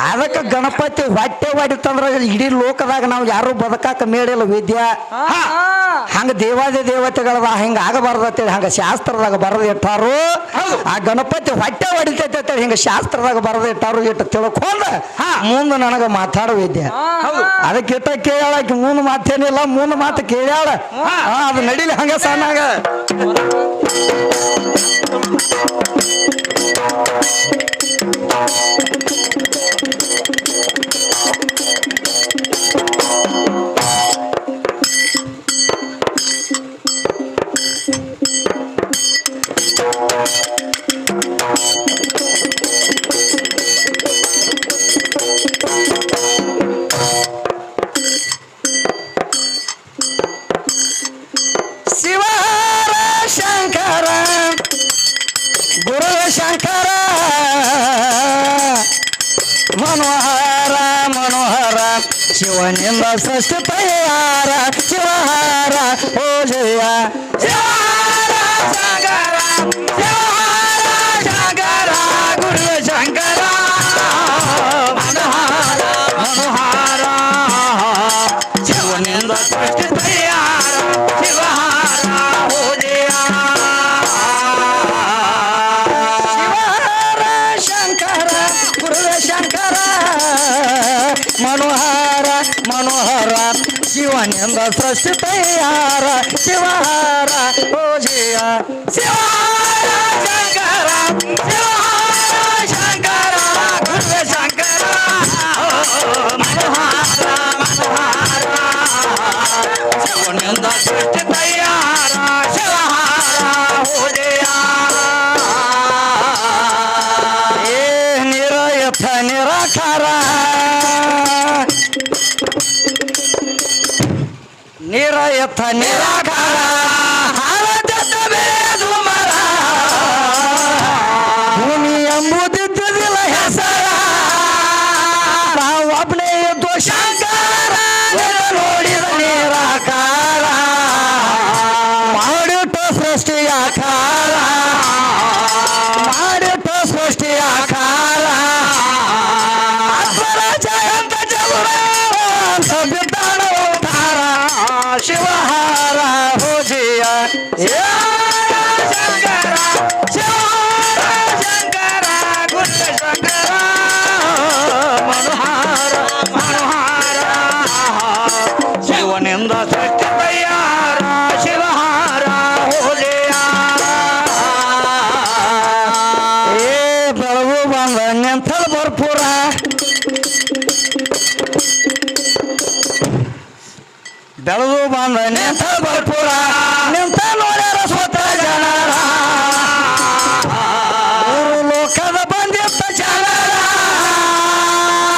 [SPEAKER 1] ಅದಕ್ಕೆ ಗಣಪತಿ ಹೊಟ್ಟೆ ಹೊಡಿತಂದ್ರ ಇಡೀ ಲೋಕದಾಗ ನಾವು ಯಾರು ಬದುಕಾಕ ಮೇಳಿಲ್ಲ ವಿದ್ಯಾ ಹಂಗ ದೇವಾದಿ ದೇವತೆಗಳದ ಹಿಂಗ ಆಗಬಾರ್ದತ್ತೇಳಿ ಹಂಗ ಶಾಸ್ತ್ರದಾಗ ಬರದ್ ಇಟ್ಟಾರು ಆ ಗಣಪತಿ ಹೊಟ್ಟೆ ಹೊಡಿತೈತೆ ಅಂತೇಳಿ ಹಿಂಗ ಶಾಸ್ತ್ರದಾಗ ಬರದ್ ಇಟ್ಟಾರು ಇಟ್ಟು ತಿಳ್ಕೊಂಡ ಮುಂದೆ ನನಗ ಮಾತಾಡೋ ವಿದ್ಯಾ ಅದಕ್ಕೆ ಇಟ್ಟ ಕೇಳಾಕಿ ಮುಂದ್ ಮಾತೇನಿಲ್ಲ ಮುಂದ್ ಮಾತು ಕೇಳ್ಯಾಳ ಅದು ನಡಿಲಿ ಹಂಗ ಸಣ್ಣಾಗ ಶಿವರ ಶಂಕರ ಗುರು ಶಂಕರ ಮನೋಹರ ಮನೋಹರ ಶಿವನಿಂದ ಸೃಷ್ಟಿ ತಯಾರ ಶಿವಹಾರ ಓ ಜಯ ಶಿವಹಾರ ಶಂಕರ ಶಿವಹಾರ ಶಂಕರ ಗುರು ಶಂಕರ ಮನೋಹರ ಮನೋಹರ ಶಿವನಿಂದ ಸೃಷ್ಟಿ ತಯಾರ ಶಿವಹಾರ ಓ ಜಯ ಮನೋಹರ ಮನೋಹರ ಶಿವನಿಂದ ಸೃಷ್ಟಿ ತಯಾರ ಶಿವಹಾರ ಓ ಜಯ ಶಿವಹಾರ ಶಂಕರ ಶಿವಹಾರ ಶಂಕರ ಗುರು ಶಂಕರ ಮನೋಹರ ಮನೋಹರ ಶಿವನಿಂದ ಸೃಷ್ಟಿ ತಯಾರ ಶಿವಹಾರ ಓ ಜಯ ನಿರಯಥ ನಿರಾಕಾರ ನಿರಯಥ ನಿರಾಕಾರ ಭೂಮಿ ಎಂಬುದಿದ್ದುದಿಲ್ಲ ಹೆಸರ ಭರ್ಪೂರ ಬೆಳೆದು ಬಂದ ನಿಂತ ಭರ್ಪೂರ ನಿಂತ ನೋಡ್ಯಾರ ಸ್ವತಃ ಜನರ ಮೂರು ಲೋಕದ ಬಂದಿತ್ತ ಜನರ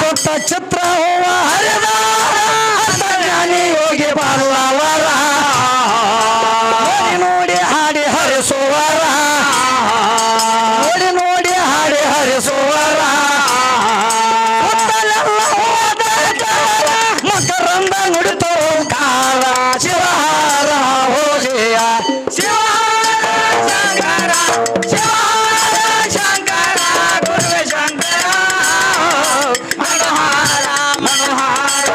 [SPEAKER 1] ಕೊಟ್ಟ ಚಿತ್ರ ಹೂವ ಹರಿದ ಜ್ಞಾನಿ ಯೋಗಿ ಬಾಳುವವರ ನೋಡಿ ನೋಡಿ ಹಾಡಿ ಹರಿಸುವರ ನೋಡಿ ನೋಡಿ ಹಾಡಿ ಹರಿಸುವರ ಮಕರಂದ ನುಡಿತೋ ಕಾಲ ಶಿವಹಾರ ಹೋಜೆಯ ಶಿವಹಾರ ಶಂಕರ ಶಿವಹಾರ ಶಂಕರ ಗುರುವೆ ಶಂಕರ ಮನೋಹಾರ ಮನೋಹಾರ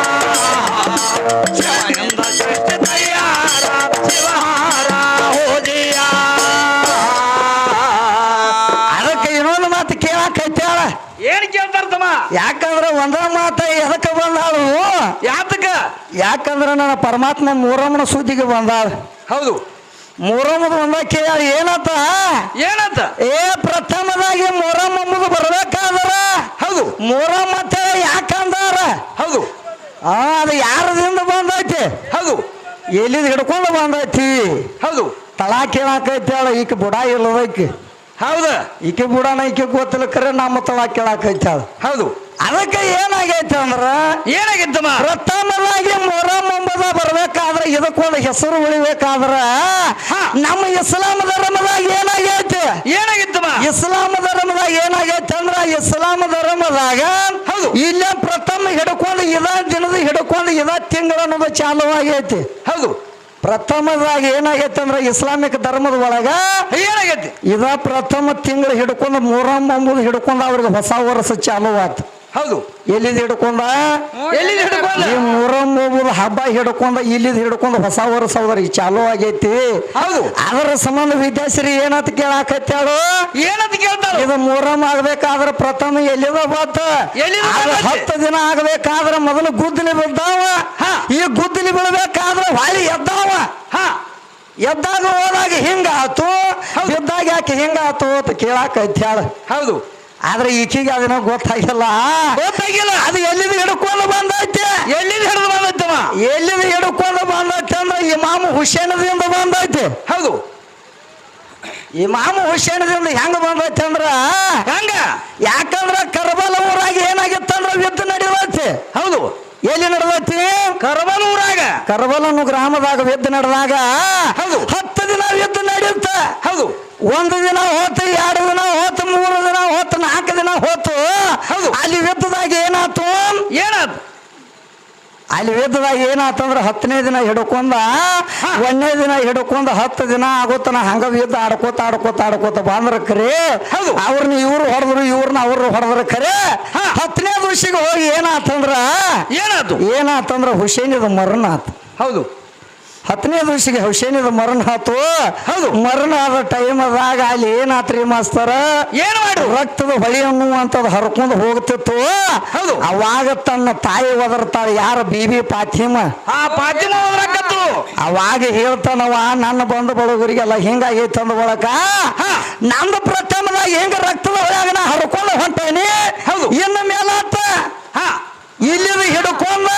[SPEAKER 1] ಶಿವನಿಂದ ಶ್ರೇಷ್ಠ ತಯ್ಯಾರ ಶಿವಹಾರ ಹೋಜೆಯ ಅದಕ್ಕೆ ಇನ್ನೊಂದು ಮಾತು ಕೇಳಾಕೈತ್ಯಾಳ
[SPEAKER 2] ಏನ್ ಕೇಳ್ತಾರ ತಮ್ಮ
[SPEAKER 1] ಯಾಕಂದ್ರೆ ಒಂದ ಮಾತ ಎದಕ್ಕೆ ಬಂದಾಳು
[SPEAKER 2] ಯಾತಕ
[SPEAKER 1] ಯಾಕಂದ್ರೆ ನನ್ನ ಪರಮಾತ್ಮ ಮೂರಮ್ಮನ ಸುದ್ದಿಗೆ ಬಂದಾಳ
[SPEAKER 2] ಹೌದು
[SPEAKER 1] ಮೂರಮ್ಮದ ಒಂದ ಕೇಳ ಏನತ್ತ
[SPEAKER 2] ಏನಂತ
[SPEAKER 1] ಏ ಪ್ರಥಮದಾಗಿ ಮೂರಮ್ಮ ಎಂಬುದು ಬರ್ಬೇಕಾದ್ರ
[SPEAKER 2] ಹೌದು
[SPEAKER 1] ಮೂರಮ್ಮ ಅಂತ ಯಾಕಂದಾರ
[SPEAKER 2] ಹೌದು
[SPEAKER 1] ಅದು ಯಾರದಿಂದ ಬಂದೈತಿ
[SPEAKER 2] ಹೌದು
[SPEAKER 1] ಎಲ್ಲಿದ್ ಹಿಡ್ಕೊಂಡು ಬಂದೈತಿ
[SPEAKER 2] ಹೌದು
[SPEAKER 1] ತಳ ಕೇಳಾಕೈತಾಳ ಈಕೆ ಬುಡ ಇಲ್ಲದೈಕಿ
[SPEAKER 2] ಹೌದ
[SPEAKER 1] ಈಕೆ ಬುಡನ ಈಕೆ ಗೊತ್ತಿಲ್ಲ ಕರೆ ನಮ್ಮ ತಳ ಕೇಳಾಕೈತಾಳ
[SPEAKER 2] ಹೌದು
[SPEAKER 1] ಅದಕ್ಕೆ ಏನಾಗೈತೆ ಅಂದ್ರ
[SPEAKER 2] ಏನಾಗಿತ್ತಮ್ಮ
[SPEAKER 1] ಪ್ರಥಮವಾಗಿ ಮೊರಮ್ ಎಂಬುದ ಬರ್ಬೇಕಾದ್ರೆ ಇದಕ್ಕೊಂದು ಹೆಸರು ಉಳಿಬೇಕಾದ್ರ ನಮ್ಮ ಇಸ್ಲಾಂ ಧರ್ಮದಾಗ ಏನಾಗೈತೆ
[SPEAKER 2] ಏನಾಗಿತ್ತಮ್ಮ
[SPEAKER 1] ಇಸ್ಲಾಂ ಧರ್ಮದಾಗ ಏನಾಗೈತೆ ಅಂದ್ರ ಇಸ್ಲಾಂ ಧರ್ಮದಾಗ
[SPEAKER 2] ಹೌದು
[SPEAKER 1] ಇಲ್ಲೇ ಪ್ರಥಮ ಹಿಡ್ಕೊಂಡು ಇದ ದಿನದ ಹಿಡ್ಕೊಂಡು ಇದ ತಿಂಗಳ ಅನ್ನೋದು ಚಾಲು ಆಗೈತಿ
[SPEAKER 2] ಹೌದು
[SPEAKER 1] ಪ್ರಥಮದಾಗ ಏನಾಗೈತೆ ಅಂದ್ರ ಇಸ್ಲಾಮಿಕ್ ಧರ್ಮದ ಒಳಗ
[SPEAKER 2] ಏನಾಗೈತಿ
[SPEAKER 1] ಇದ ಪ್ರಥಮ ತಿಂಗಳು ಹಿಡ್ಕೊಂಡು ಮೊರಮ್ ಎಂಬುದು ಹಿಡ್ಕೊಂಡು ಅವ್ರಿಗೆ ಹೊಸ ವರ್ಷ ಚಾಲು ಆತು
[SPEAKER 2] ಹೌದು
[SPEAKER 1] ಎಲ್ಲಿದ್ ಹಿಡ್ಕೊಂಡ
[SPEAKER 2] ಎಲ್ಲಿ ಹಿಡ್ಕೊಂಡ
[SPEAKER 1] ಈ ಮೊರಮ್ ಎಂಬುದು ಹಬ್ಬ ಹಿಡ್ಕೊಂಡ ಇಲ್ಲಿದ್ ಹಿಡ್ಕೊಂಡು ಹೊಸ ವರ್ಷ ಅವ್ರಿಗೆ ಚಾಲು ಆಗೈತಿ
[SPEAKER 2] ಹೌದು
[SPEAKER 1] ಅದರ ಸಂಬಂಧ ವಿದ್ಯಾಶ್ರೀ ಏನಂತ ಕೇಳಾಕತ್ತಾಳು
[SPEAKER 2] ಏನಂತ ಕೇಳ್ತಾರ
[SPEAKER 1] ಇದು ಮೊರಮ್ ಆಗ್ಬೇಕಾದ್ರ ಪ್ರಥಮ ಎಲ್ಲಿದ ಬತ್ತ
[SPEAKER 2] ಎಲ್ಲಿದ
[SPEAKER 1] ಅದು
[SPEAKER 2] ಬರ್ತೈತಿ?
[SPEAKER 1] 10 ದಿನ ಆಗ್ಬೇಕಾದ್ರ ಮೊದಲು ಗುದ್ದಲಿ ಬಿದ್ದಾವ ಈ ಗುದ್ದಲಿ ಬೀಳ್ಬೇಕಾದ್ರ ಹೊಳಿ ಎದ್ದಾವ ಎದ್ದಾಗ ಹೋದಾಗ ಹಿಂಗ ಆತು ಬಿದ್ದಾಗ ಯಾಕೆ ಹಿಂಗ ಆತು ಅಂತ ಕೇಳಾಕತ್ತಾಳ
[SPEAKER 2] ಹೌದು
[SPEAKER 1] ಆದ್ರೆ ಈಕಿಗೆ ಅದನ್ನ ಗೊತ್ತಾಗಿಲ್ಲ
[SPEAKER 2] ಗೊತ್ತಾಗಿಲ್ಲ
[SPEAKER 1] ಅದು ಎಲ್ಲಿದ ಹಿಡ್ಕೊಂಡು ಬಂದೈತೆ
[SPEAKER 2] ಎಲ್ಲಿಂದ ಹಿಡಿದು ಬಂದೈತಮ್ಮ
[SPEAKER 1] ಎಲ್ಲಿದ ಹಿಡ್ಕೊಂಡು ಬಂದೈತೆ ಅಂದ್ರೆ ಇಮಾಮ್ ಹುಸೇನದಿಂದ ಬಂದೈತೆ
[SPEAKER 2] ಹೌದು
[SPEAKER 1] ಇಮಾಮ್ ಹುಸೇನದಿಂದ ಹೆಂಗ ಬಂದೈತೆ ಅಂದ್ರ
[SPEAKER 2] ಹಂಗ
[SPEAKER 1] ಯಾಕಂದ್ರ ಕರ್ಬಲ ಊರಾಗ ಏನಾಗಿತ್ತಂದ್ರ ಯುದ್ಧ ನಡೆದೈತಿ
[SPEAKER 2] ಹೌದು
[SPEAKER 1] ಎಲ್ಲಿ ನಡೆದೈತಿ
[SPEAKER 2] ಕರಬಲೂರಾಗ
[SPEAKER 1] ಕರ್ಬಲನು ಗ್ರಾಮದಾಗ ಯುದ್ಧ ನಡೆದಾಗ
[SPEAKER 2] ಹೌದು
[SPEAKER 1] 10 ದಿನ ಯುದ್ಧ ನಡೆಯುತ್ತ
[SPEAKER 2] ಹೌದು
[SPEAKER 1] 1 ದಿನ ಹೋತು 2 ದಿನ ಹೋತು 3 ದಿನ ಹೋತು 4 ದಿನ ಹೋತು
[SPEAKER 2] ಹೌದು.
[SPEAKER 1] ಅಲ್ಲಿ ಯುದ್ಧದಾಗ ಏನಾತು
[SPEAKER 2] ಏನಾದ್
[SPEAKER 1] ಅಲ್ಲಿ ಯುದ್ಧದಾಗ ಏನಾತಂದ್ರ 10ನೇ ದಿನ ಹಿಡ್ಕೊಂಡ 1ನೇ ದಿನ ಹಿಡ್ಕೊಂಡ 10 ದಿನ ಆಗೋತನ ಹಂಗ ಯುದ್ಧ ಆಡ್ಕೋತ ಬಂದ್ರ ಖರೆ
[SPEAKER 2] ಹೌದು.
[SPEAKER 1] ಅವ್ರನ್ನ ಇವ್ರು ಹೊಡೆದ್ರು ಇವ್ರನ್ನ ಅವ್ರು ಹೊಡೆದ್ರ ಖರೆ 10ನೇ ದಿವಸಿಗೆ ಹೋಗಿ ಏನಾತಂದ್ರ ಹುಸೇನಿದ ಮರಣ ಆತು
[SPEAKER 2] ಹೌದು
[SPEAKER 1] 10ನೇ ದಿವಸಿಗೆ ಹುಸೇನಿದ ಮರಣ ಆತು
[SPEAKER 2] ಹೌದು.
[SPEAKER 1] ಮರಣ ಆದ ಟೈಮದಾಗ ಅಲ್ಲಿ ಏನಾತ್ರಿ ಮಾಸ್ತರ
[SPEAKER 2] ಏನ್ ಮಾಡು
[SPEAKER 1] ರಕ್ತದ ಹೊಳಿ ಅನ್ನುವಂಥದ್ದು ಹರ್ಕೊಂಡು ಹೋಗ್ತಿತ್ತು
[SPEAKER 2] ಹೌದು.
[SPEAKER 1] ಅವಾಗ ತನ್ನ ತಾಯಿ ಒದರ್ತಾಳೆ ಯಾರ ಬೀಬಿ ಫಾತಿಮಾ
[SPEAKER 2] ಪಾತಿಮ ಹೋದ್ರಕ್ಕತ್ತು
[SPEAKER 1] ಅವಾಗ ಹೇಳ್ತಾನವ ನನ್ನ ಬಂಧು ಬಡಗರಿಗೆಲ್ಲ ಹಿಂಗಾಗೈತೆ ಅಂದ ಬಳಕ ನಂದು ಪ್ರಥಮದಾಗ ಹೆಂಗ ರಕ್ತದ ಹೊಳ್ಯಾಗ ನಾ ಹರ್ಕೊಂಡು ಹೊಂಟೇನಿ
[SPEAKER 2] ಹೌದು.
[SPEAKER 1] ಇನ್ನು ಮೇಲಾತ ಇಲ್ಲಿದ ಹಿಡ್ಕೊಂಡ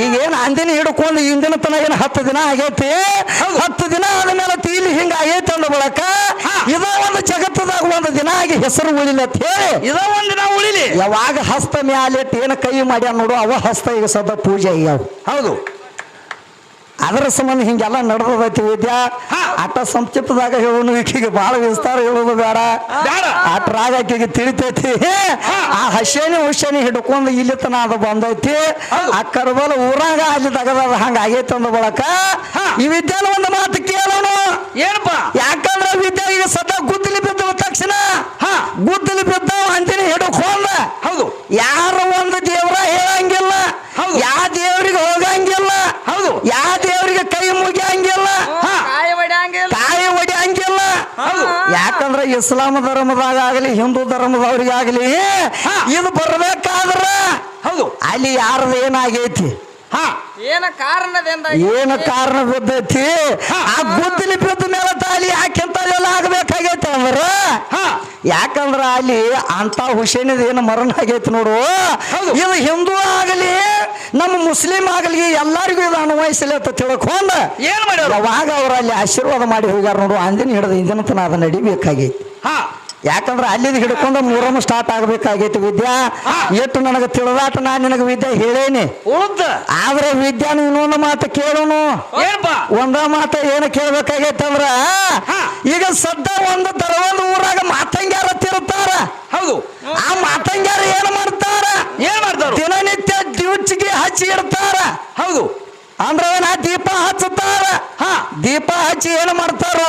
[SPEAKER 1] ಈಗೇನು ಅಂದಿನ ಹಿಡ್ಕೊಂಡು ಇಂದಿನ ತನ ಏನು 10 ದಿನ ಆಗೈತಿ 10 ದಿನ ಆದ್ಮೇಲೆ ಇಲ್ಲಿ ಹಿಂಗ ಆಗೈತಿ ಅಂದ ಬಳಕ ಇದ ಒಂದು ಜಗತ್ತದಾಗ ಒಂದು ದಿನ ಆಗಿ ಹೆಸರು ಉಳಿಲಿ ಅಂತ ಹೇಳಿ
[SPEAKER 2] ಇದ ಒಂದಿನ ಉಳಿಲಿ
[SPEAKER 1] ಯಾವಾಗ ಹಸ್ತ ಮ್ಯಾಲಿಟ್ಟು ಏನು ಕೈ ಮಾಡ್ಯಾನ ನೋಡು ಅವ ಹಸ್ತ ಈಗ ಸದ ಪೂಜೆ ಆಗ್ಯಾವ
[SPEAKER 2] ಹೌದು
[SPEAKER 1] ಅದರ ಸಂಬಂಧ ಹಿಂಗೆಲ್ಲ ನಡೆದೈತಿ ವಿದ್ಯಾ ಆಟ ಸಂಕ್ಷಿಪ್ತದಾಗ ಹೇಳೋನು ಈಕಿಗೆ ಬಹಳ ವಿಸ್ತಾರ ಹೇಳೋದು ಬೇಡ ಆಟ ರಾಗ ಆಕಿಗೆ ತಿಳಿತೈತಿ ಆ ಹುಸೇನಿ ಹಿಡ್ಕೊಂಡು ಇಲ್ಲಿ ತನ ಅದು ಬಂದೈತಿ ಆ ಕರ್ಬಲ ಊರಾಗ ಅಲ್ಲಿ ತಗದ ಹಂಗ ಆಗೈತಿ ಅಂದ ಬಳಕ ಈ ವಿದ್ಯಾನ ಒಂದು ಮಾತು ಕೇಳೋನು
[SPEAKER 2] ಏನಪ್ಪ
[SPEAKER 1] ಯಾಕಂದ್ರೆ ವಿದ್ಯಾ ಈಗ ಸದಾ ಗುದ್ದಲಿ ಬಿದ್ದ ತಕ್ಷಣ ಗುದ್ದಲಿ ಬಿದ್ದಾವ ಅಂತಿನ ಹಿಡ್ಕೊಂಡ
[SPEAKER 2] ಹೌದು
[SPEAKER 1] ಯಾರ ಒಂದು ದೇವ್ರ ಹೇಳಂಗಿಲ್ಲ ಯಾವ ದೇವ್ರಿಗೆ ಹೋಗಂಗಿಲ್ಲ ಯಾವ ದೇವ್ರಿಗೆ ಕೈ ಮುಗಿಯಂಗಿಲ್ಲ ಕಾಯಿ ಹೊಡಿಯಂಗಿಲ್ಲ ಯಾಕಂದ್ರೆ ಇಸ್ಲಾಂ ಧರ್ಮದಾಗ ಆಗಲಿ ಹಿಂದೂ ಧರ್ಮದವ್ರಿಗಾಗಲಿ ಇದು ಬರ್ಬೇಕಾದ್ರ
[SPEAKER 2] ಹೌದು
[SPEAKER 1] ಅಲ್ಲಿ ಯಾರದು ಏನಾಗೈತಿ
[SPEAKER 2] ಹಾ
[SPEAKER 3] ಏನ ಕಾರಣದಿಂದ
[SPEAKER 1] ಏನು ಕಾರಣ ಬಿದ್ದೈತಿ ಆ ಗುದ್ದಲಿ ಬಿದ್ದ ಮೇಲೆ ತಾಲಿ ಯಾಕೆಂತಲ್ಲ ಆಗ್ಬೇಕಾಗೈತೆ ಅಂದ್ರ
[SPEAKER 2] ಹಾ
[SPEAKER 1] ಯಾಕಂದ್ರ ಅಲ್ಲಿ ಅಂತ ಹುಸೇನಿದ ಏನು ಮರಣ ಆಗೈತಿ ನೋಡು
[SPEAKER 2] ಹೌದು.
[SPEAKER 1] ಇದು ಹಿಂದೂ ಆಗಲಿ ನಮ್ಮ ಮುಸ್ಲಿಂ ಆಗಲಿ ಎಲ್ಲರಿಗೂ ಇದು ಅನ್ವಯಿಸಲಿ ಅಂತ ತಿಳ್ಕೊಂಡ
[SPEAKER 2] ಏನ್ ಮಾಡ್ಯಾರ
[SPEAKER 1] ಯಾವಾಗ ಅವ್ರು ಅಲ್ಲಿ ಆಶೀರ್ವಾದ ಮಾಡಿ ಹೋಗ್ಯಾರ ನೋಡು ಅಂದಿನ ಹಿಡಿದು ಇಂದಿನ ತನ ಅದು ನಡಿಬೇಕಾಗೈತಿ
[SPEAKER 2] ಹಾ
[SPEAKER 1] ಯಾಕಂದ್ರೆ ಅಲ್ಲಿಂದ ಹಿಡ್ಕೊಂಡು ಮೂರಮ್ಮ ಸ್ಟಾರ್ಟ್ ಆಗ್ಬೇಕಾಗೈತಿ ವಿದ್ಯಾ ಎಷ್ಟು ನನಗೆ ತಿಳಿದಾಟ ನಾನು ನಿನಗೆ ವಿದ್ಯೆ ಹೇಳೇನಿ
[SPEAKER 2] ಉಳ್ದ
[SPEAKER 1] ಆದ್ರೆ ವಿದ್ಯಾ ಇನ್ನೊಂದು ಮಾತು ಕೇಳೋನು
[SPEAKER 2] ಏನಪ್ಪ
[SPEAKER 1] ಒಂದ ಮಾತ ಏನು ಕೇಳ್ಬೇಕಾಗೈತೆ ಅಂದ್ರ ಈಗ ಸದ್ದ ಒಂದು ಒಂದು ಊರಾಗ ಮಾತಂಗ್ಯಾರ ತಿರುತ್ತಾರ
[SPEAKER 2] ಹೌದು
[SPEAKER 1] ಆ ಮಾತಂಗ್ಯಾರ ಏನು ಮಾಡ್ತಾರ
[SPEAKER 2] ಏನ್ ಮಾಡ್ತಾರು
[SPEAKER 1] ದಿನನಿತ್ಯ ದಿವಚಿಗೆ ಹಚ್ಚಿ ಇಡ್ತಾರ
[SPEAKER 2] ಹೌದು
[SPEAKER 1] ಅಂದ್ರೆ ನಾ ದೀಪ ಹಚ್ಚುತ್ತಾರ
[SPEAKER 2] ಹಾ
[SPEAKER 1] ದೀಪ ಹಚ್ಚಿ ಏನು ಮಾಡ್ತಾರ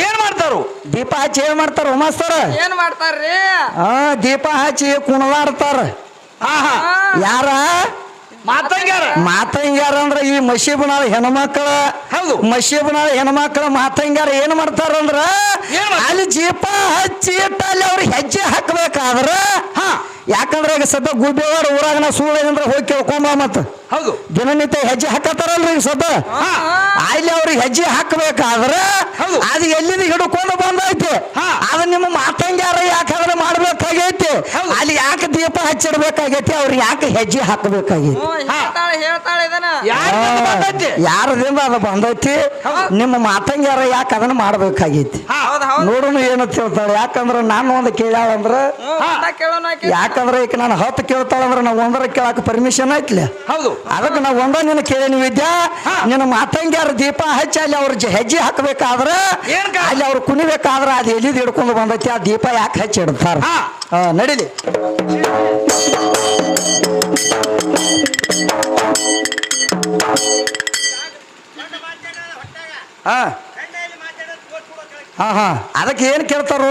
[SPEAKER 2] ಏನ್ ಮಾಡ್ತಾರು
[SPEAKER 1] ದೀಪ ಹಚ್ಚಿ ಏನ್ ಮಾಡ್ತಾರ ಮಾಸ್ತರ
[SPEAKER 3] ಏನ್ ಮಾಡ್ತಾರ್ರಿ
[SPEAKER 1] ದೀಪ ಹಚ್ಚಿ ಕುಣದಾಡ್ತಾರ
[SPEAKER 2] ಹಾ ಹಾ
[SPEAKER 1] ಯಾರ
[SPEAKER 2] ಮಾತಂಗ್ಯಾರ
[SPEAKER 1] ಮಾತಂಗ್ಯಾರ ಅಂದ್ರ ಈ ಮಸೀಬನಾಳ ಹೆಣ್ಮಕ್ಳ
[SPEAKER 2] ಹೌದು
[SPEAKER 1] ಮಸೀಬನಾಳ ಹೆಣ್ಮಕ್ಳ ಮಾತಂಗ್ಯಾರ ಏನ್ ಮಾಡ್ತಾರ ಅಂದ್ರ
[SPEAKER 2] ಏನ್ ಮಾಡ್ತಾರ?
[SPEAKER 1] ಅಲ್ಲಿ ದೀಪ ಹಚ್ಚಿ ಇಟ್ಟ ಅಲ್ಲಿ ಅವ್ರ ಹೆಜ್ಜೆ ಹಾಕ್ಬೇಕಾದ್ರ
[SPEAKER 2] ಹಾ
[SPEAKER 1] ಯಾಕಂದ್ರೆ ಈಗ ಸದ್ದ ಗುಬ್ಬೇವಾಡ ಊರಾಗ ನಾ ಸುಳ್ಳಿಂದ್ರ ಹೋಗಿ ಕೇಳ್ಕೊಂಬ ಮತ್ತ
[SPEAKER 2] ಹೌದು
[SPEAKER 1] ದಿನನಿತ್ಯ ಹೆಜ್ಜೆ ಹಾಕತ್ತಾರಲ್ರಿ ಈಗ ಸದ್ದ
[SPEAKER 2] ಹಾ
[SPEAKER 1] ಅಲ್ಲಿ ಅವ್ರಿಗೆ ಹೆಜ್ಜೆ ಹಾಕ್ಬೇಕಾದ್ರ
[SPEAKER 2] ಹೌದು.
[SPEAKER 1] ಅದು ಎಲ್ಲಿಂದ ಹಿಡ್ಕೊಂಡು ಬಂದೈತಿ
[SPEAKER 2] ಹಾ.
[SPEAKER 1] ಅದು ನಿಮ್ಮ ಮಾತಂಗ್ಯಾರ ಯಾಕಂದ್ರೆ ಮಾಡ್ಬೇಕಾಗೈತಿ
[SPEAKER 2] ಹೌದು.
[SPEAKER 1] ಅಲ್ಲಿ ಯಾಕೆ ದೀಪ ಹಚ್ಚಿಡ್ಬೇಕಾಗೈತಿ ಅವ್ರು ಯಾಕೆ ಹೆಜ್ಜೆ ಹಾಕಬೇಕಾಗೈತಿ
[SPEAKER 3] ಹೇಳ್ತಾಳೆ ಇದನ್ನ
[SPEAKER 2] ಯಾರ್ ಬಂದೈತಿ
[SPEAKER 1] ಯಾರದಿಂದ ಅದು ಬಂದೈತಿ ನಿಮ್ಮ ಮಾತಂಗ್ಯಾರ ಯಾಕೆ ಅದನ್ನ ಮಾಡ್ಬೇಕಾಗೈತಿ
[SPEAKER 2] ಹಾ
[SPEAKER 3] ಹೌದ್ ಹೌದ್
[SPEAKER 1] ನೋಡೋಣ ಏನಂತ ಹೇಳ್ತಾಳೆ ಯಾಕಂದ್ರ ನಾನು ಒಂದು ಕೇಳ್ಯಾಳಂದ್ರ
[SPEAKER 3] ಕೇಳೋಣ
[SPEAKER 1] ಯಾಕಂದ್ರೆ ಈಗ ನಾನು 10 ಕೇಳ್ತಾಳಂದ್ರ ನಾವು 1 ಕೇಳಕ್ ಪರ್ಮಿಷನ್ ಐತ್ಲೆ
[SPEAKER 2] ಹೌದು
[SPEAKER 1] ಅದಕ್ಕೆ ನಾವು ನಿನ್ನ ಕೇಳೀನಿ ವಿದ್ಯಾ ನಿನ್ನ ಮಾತಂಗ್ಯಾರ ದೀಪ ಹಚ್ಚಿ ಅಲ್ಲಿ ಅವ್ರ ಹೆಜ್ಜೆ ಹಾಕ್ಬೇಕಾದ್ರ
[SPEAKER 2] ಏನ್ ಕಾರಣ?
[SPEAKER 1] ಅಲ್ಲಿ ಅವ್ರು ಕುಣಿಬೇಕಾದ್ರ ಅದು ಎಲ್ಲಿದ್ ಹಿಡ್ಕೊಂಡು ಬಂದೈತಿ ಆ ದೀಪ ಯಾಕೆ ಹಚ್ಚಿ ಇಡ್ತಾರ
[SPEAKER 2] ಹಾ.
[SPEAKER 1] ನಡಿಲಿ ಹಾ ಹಾ ಹಾ ಅದಕ್ಕೆ ಏನ್ ಕೇಳ್ತಾರು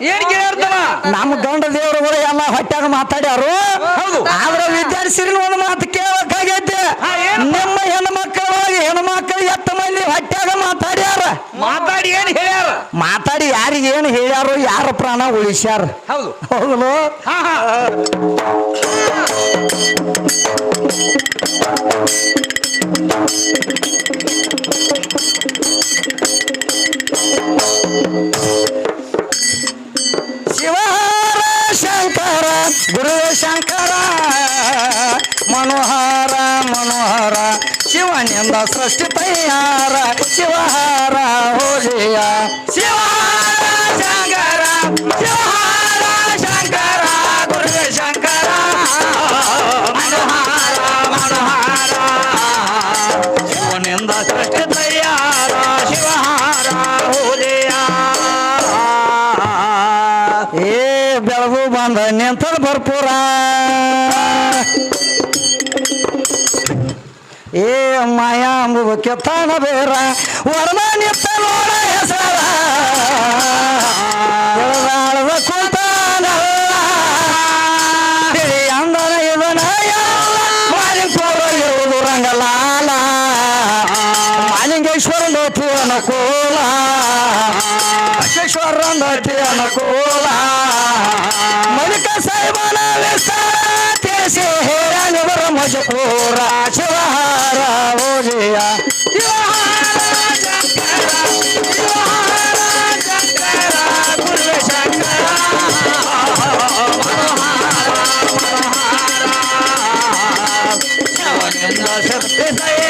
[SPEAKER 2] ಏನ್ ಕೇಳ್ತಾರ
[SPEAKER 1] ನಮ್ಮ ಗಂಡ ದೇವರುಗಳು ಎಲ್ಲ ಹೊಟ್ಟಾಗ ಮಾತಾಡ್ಯಾರು
[SPEAKER 2] ಹೌದು.
[SPEAKER 1] ಆದ್ರೆ ವಿದ್ಯಾರ್ಥಿನ ಒಂದು ಮಾತು ಕೇಳಬೇಕಾಗೈತೆ
[SPEAKER 2] ಹಾ, ಏನಪ್ಪ?
[SPEAKER 1] ನಿಮ್ಮ ಹೆಣ್ಮಕ್ಳು ಎತ್ತ ಮಂದಿ ಹೊಟ್ಟಾಗ ಮಾತಾಡ್ಯಾರ
[SPEAKER 2] ಮಾತಾಡಿ ಏನ್ ಹೇಳ್ಯಾರ
[SPEAKER 1] ಮಾತಾಡಿ ಯಾರಿಗೆ ಏನು ಹೇಳ್ಯಾರು ಯಾರ ಪ್ರಾಣ ಉಳಿಸ್ಯಾರ
[SPEAKER 2] ಹೌದು
[SPEAKER 1] ಹೌದಲು
[SPEAKER 2] ಹಾ ಹಾ
[SPEAKER 1] ಶಿವಹಾರ ಶಂಕರ ಗುರು ಶಂಕರ ಮನೋಹರ ಮನೋಹರ ಶಿವನಿಂದ ಸೃಷ್ಟಿ ತಯಾರ ಶಿವಹಾರ ಹೋಲಿಯ ಶಿವಹಾರ ಶಂಕರ ಶಿವಹಾರ ಶಂಕರ ಗುರು ಶಂಕರ ಮನೋಹರ ಮನೋಹರ ಶಿವನಿಂದ ಸೃಷ್ಟಿ ತಯಾರ ಶಿವಹಾರ ಹೋಲಿಯ ಏ ಬೆಳಗು ಬಂದ ನಿಂತದ ಭರ್ಪೂರ ಏ ಮಾಯಾ ಅಂಬುದು ಕೆತ್ತಾನ ಬೇರ ವರ್ಣ ನಿತ್ತ ನೋಡ ಹೆಸರ ಬೆಳದಾಳದ ಕುಂತಾನಲ್ಲ ತಿಳಿ ಅಂದನ ಇದನ ಮಾಲಿಂಕೋರ ಇರುವುದು ರಂಗಲಾಲ ಮಾಲಿಂಗೇಶ್ವರ ನೋತಿ ಅನುಕೂಲ ಬಸವೇಶ್ವರ ನೋತಿ ಅನುಕೂಲ ಮಲಿಕ ಸಾಹೇಬನ ವಿಸ್ತಾರ ತಿಳಿಸಿ ಹೇಳನಿವರ ಮಜಪೂರ ಶಿವಹಾರ ಓಜಿಯ ಶಿವಹಾರ ಶಂಕರ ಶಿವಹಾರ ಶಂಕರ ಗುರು ಶಂಕರ ಶಿವನಿಂದ ಶಕ್ತಿ ದಯ